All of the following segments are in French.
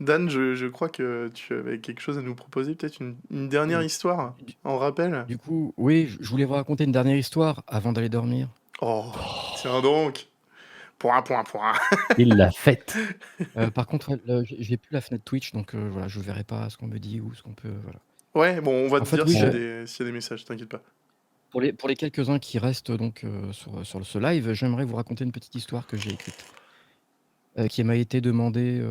Dan, je crois que tu avais quelque chose à nous proposer, peut-être une dernière Oui. histoire Du en rappel? du coup, oui, je voulais vous raconter une dernière histoire avant d'aller dormir. Oh, tiens donc. Point, point, point. Il l'a faite. Par contre, ouais, le j'ai plus la fenêtre Twitch, donc voilà, je verrai pas ce qu'on me dit ou ce qu'on peut, voilà. Ouais, bon, on va En te fait, dire oui, je s'il y a des messages, t'inquiète pas. pour les quelques-uns qui restent donc sur ce live, j'aimerais vous raconter une petite histoire que j'ai écrite, qui m'a été demandée,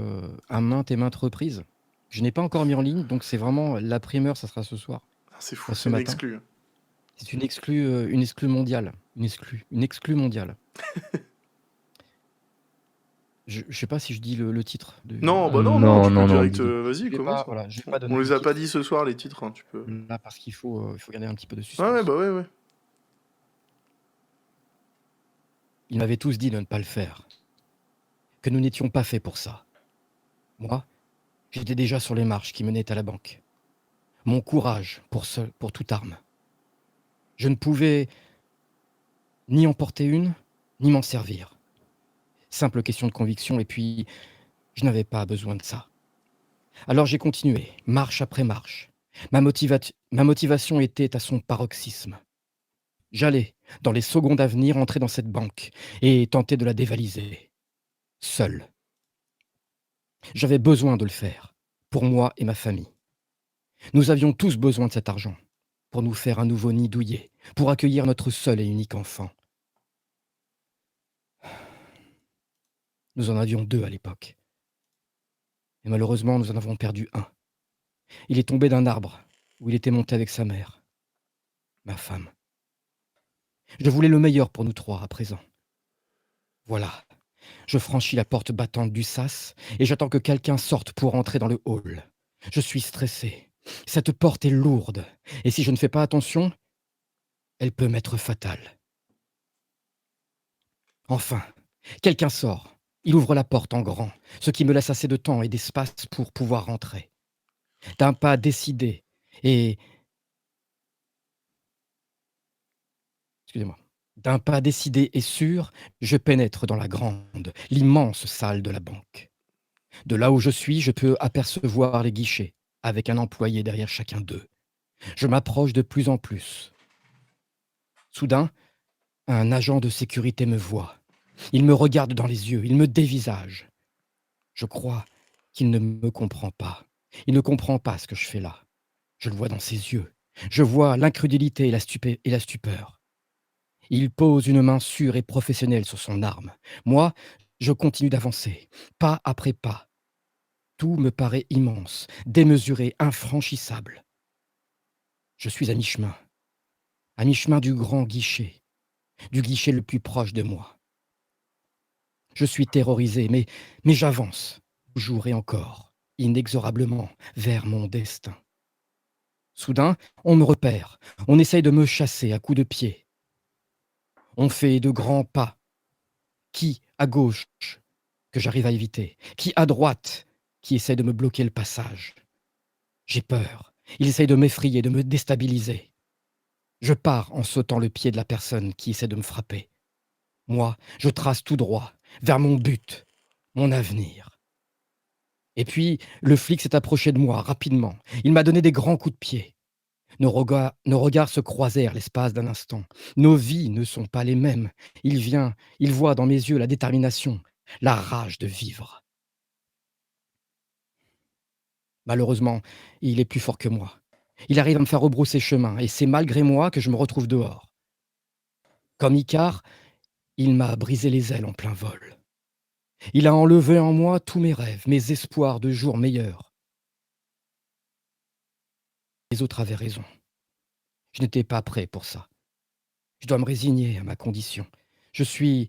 à maintes et maintes reprises. Je n'ai pas encore mis en ligne, donc c'est vraiment la primeur, ça sera ce soir, Ah, c'est fou, enfin ce c'est une matin. exclue. C'est une exclue mondiale, une exclue mondiale. Je sais pas si je dis le titre de Non, bah non, non, Non, tu peux non, non, direct, dis-le. vas-y, je vais pas, commence, hein. voilà, je vais pas On donner le les a pas titre dit ce soir, les titres, hein, tu peux... là parce il faut garder un petit peu de Ouais, ouais, suspense. bah ouais, ouais. Ils m'avaient tous dit de ne pas le faire, que nous n'étions pas faits pour ça. Moi, j'étais déjà sur les marches qui menaient à la banque. Mon courage pour toute arme. Je ne pouvais ni en porter une, ni m'en servir. Simple question de conviction, et puis je n'avais pas besoin de ça. Alors j'ai continué, marche après marche. Ma motivation était à son paroxysme. J'allais, dans les secondes à venir, entrer dans cette banque et tenter de la dévaliser. Seul. J'avais besoin de le faire, pour moi et ma famille. Nous avions tous besoin de cet argent, pour nous faire un nouveau nid douillet, pour accueillir notre seul et unique enfant. Nous en avions 2 à l'époque. Et malheureusement, nous en avons perdu un. Il est tombé d'un arbre, où il était monté avec sa mère, ma femme. Je voulais le meilleur pour nous 3 à présent. Voilà. Je franchis la porte battante du sas et j'attends que quelqu'un sorte pour entrer dans le hall. Je suis stressé. Cette porte est lourde et si je ne fais pas attention, elle peut m'être fatale. Enfin, quelqu'un sort. Il ouvre la porte en grand, ce qui me laisse assez de temps et d'espace pour pouvoir rentrer. D'un pas décidé et... Excusez-moi. D'un pas décidé et sûr, je pénètre dans la grande, l'immense salle de la banque. De là où je suis, je peux apercevoir les guichets, avec un employé derrière chacun d'eux. Je m'approche de plus en plus. Soudain, un agent de sécurité me voit. Il me regarde dans les yeux, il me dévisage. Je crois qu'il ne me comprend pas. Il ne comprend pas ce que je fais là. Je le vois dans ses yeux. Je vois l'incrédulité et la stupeur. Il pose une main sûre et professionnelle sur son arme. Moi, je continue d'avancer, pas après pas. Tout me paraît immense, démesuré, infranchissable. Je suis à mi-chemin du grand guichet, du guichet le plus proche de moi. Je suis terrorisé, mais j'avance, toujours et encore, inexorablement, vers mon destin. Soudain, on me repère, on essaye de me chasser à coups de pied. On fait de grands pas. Qui à gauche, que j'arrive à éviter, qui à droite, qui essaie de me bloquer le passage. J'ai peur, ils essayent de m'effrayer, de me déstabiliser. Je pars en sautant le pied de la personne qui essaie de me frapper. Moi, je trace tout droit, vers mon but, mon avenir. Et puis, le flic s'est approché de moi rapidement. Il m'a donné des grands coups de pied. Nos regards se croisèrent l'espace d'un instant. Nos vies ne sont pas les mêmes. Il voit dans mes yeux la détermination, la rage de vivre. Malheureusement, il est plus fort que moi. Il arrive à me faire rebrousser chemin, et c'est malgré moi que je me retrouve dehors. Comme Icare, il m'a brisé les ailes en plein vol. Il a enlevé en moi tous mes rêves, mes espoirs de jours meilleurs. Les autres avaient raison. Je n'étais pas prêt pour ça. Je dois me résigner à ma condition. Je suis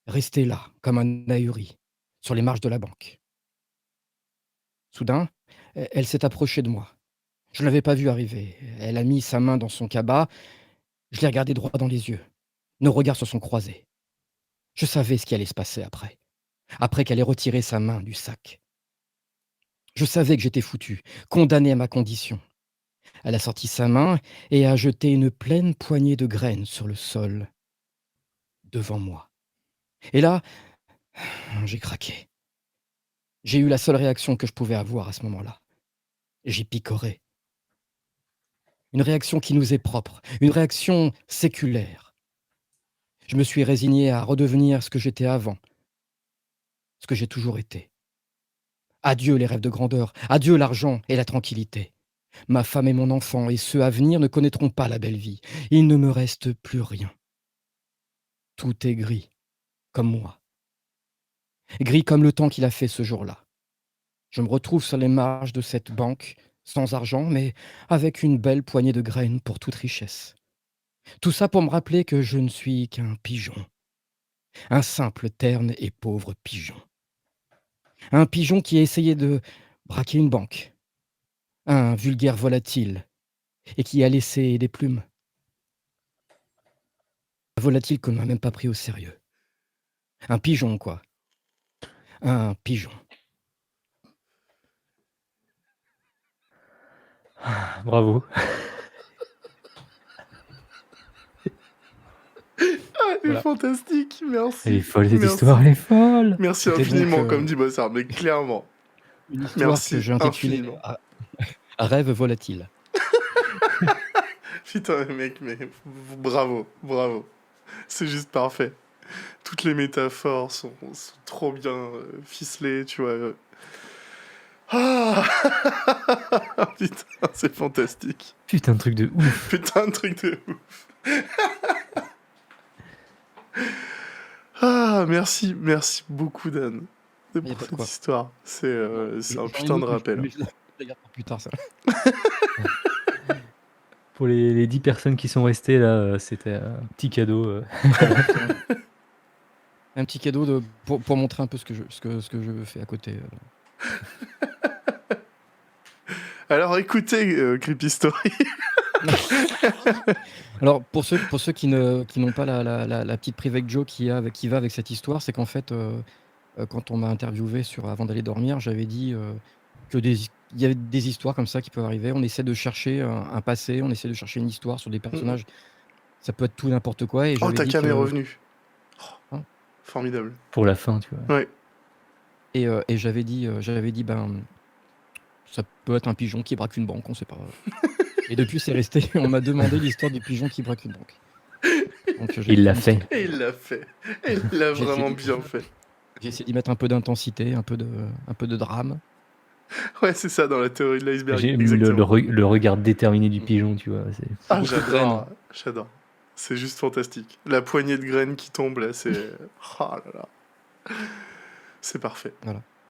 resté là, comme un ahuri, sur les marches de la banque. Soudain, elle s'est approchée de moi. Je ne l'avais pas vue arriver. Elle a mis sa main dans son cabas. Je l'ai regardée droit dans les yeux. Nos regards se sont croisés. Je savais ce qui allait se passer après. Après qu'elle ait retiré sa main du sac. Je savais que j'étais foutu, condamné à ma condition. Elle a sorti sa main et a jeté une pleine poignée de graines sur le sol, devant moi. Et là, j'ai craqué. J'ai eu la seule réaction que je pouvais avoir à ce moment-là. J'ai picoré. Une réaction qui nous est propre, une réaction séculaire. Je me suis résigné à redevenir ce que j'étais avant, ce que j'ai toujours été. Adieu les rêves de grandeur, adieu l'argent et la tranquillité. Ma femme et mon enfant et ceux à venir ne connaîtront pas la belle vie. Il ne me reste plus rien. Tout est gris, comme moi. Gris comme le temps qu'il a fait ce jour-là. Je me retrouve sur les marges de cette banque, sans argent, mais avec une belle poignée de graines pour toute richesse. Tout ça pour me rappeler que je ne suis qu'un pigeon. Un simple, terne et pauvre pigeon. Un pigeon qui a essayé de braquer une banque. Un vulgaire volatile et qui a laissé des plumes. Un volatile qu'on n'a même pas pris au sérieux. Un pigeon, quoi. Un pigeon. Bravo. Ah, elle est Voilà. fantastique, merci. Elle est folle cette Merci. histoire, elle est folle. Merci C'était infiniment, donc, comme dit Bossard, mais clairement. une histoire Merci que j'ai intitulée infiniment. Rêve volatile. Putain, mec, mais bravo, bravo. C'est juste parfait. Toutes les métaphores sont trop bien ficelées, tu vois. Ah putain, c'est fantastique. Putain, truc de ouf. Putain, truc de ouf. Ah, merci beaucoup, Dan, Y a pour pas de cette quoi. histoire. C'est un J'en ai putain de une autre, rappel. mais je la garde pour plus tard, ça. Pour les 10 personnes qui sont restées là, c'était un petit cadeau. Un petit cadeau pour montrer un peu ce que je fais à côté. Alors écoutez, Creepy Story. Alors, pour ceux qui n'ont pas la petite private joke qui va avec cette histoire, c'est qu'en fait, quand on m'a interviewé avant d'aller dormir, j'avais dit il y avait des histoires comme ça qui peuvent arriver. On essaie de chercher un passé, on essaie de chercher une histoire sur des personnages. Ça peut être tout n'importe quoi. Et Oh, j'avais ta dit cam est que... revenue. Oh, Hein formidable. Pour la fin, tu vois. Ouais. Et j'avais dit, ça peut être un pigeon qui braque une banque, on sait pas. Et depuis, c'est resté. On m'a demandé l'histoire du pigeon qui braque une banque. Donc, Il l'a fait. Et il l'a fait. Et il l'a J'ai vraiment essayé- bien fait. J'ai essayé d'y mettre un peu d'intensité, un peu de drame. Ouais, c'est ça, dans la théorie de l'iceberg. J'ai Exactement. le regard déterminé du pigeon, tu vois. Ah, Beaucoup de j'adore. J'adore. C'est juste fantastique. La poignée de graines qui tombe, là, c'est... Oh là là. C'est parfait. Voilà.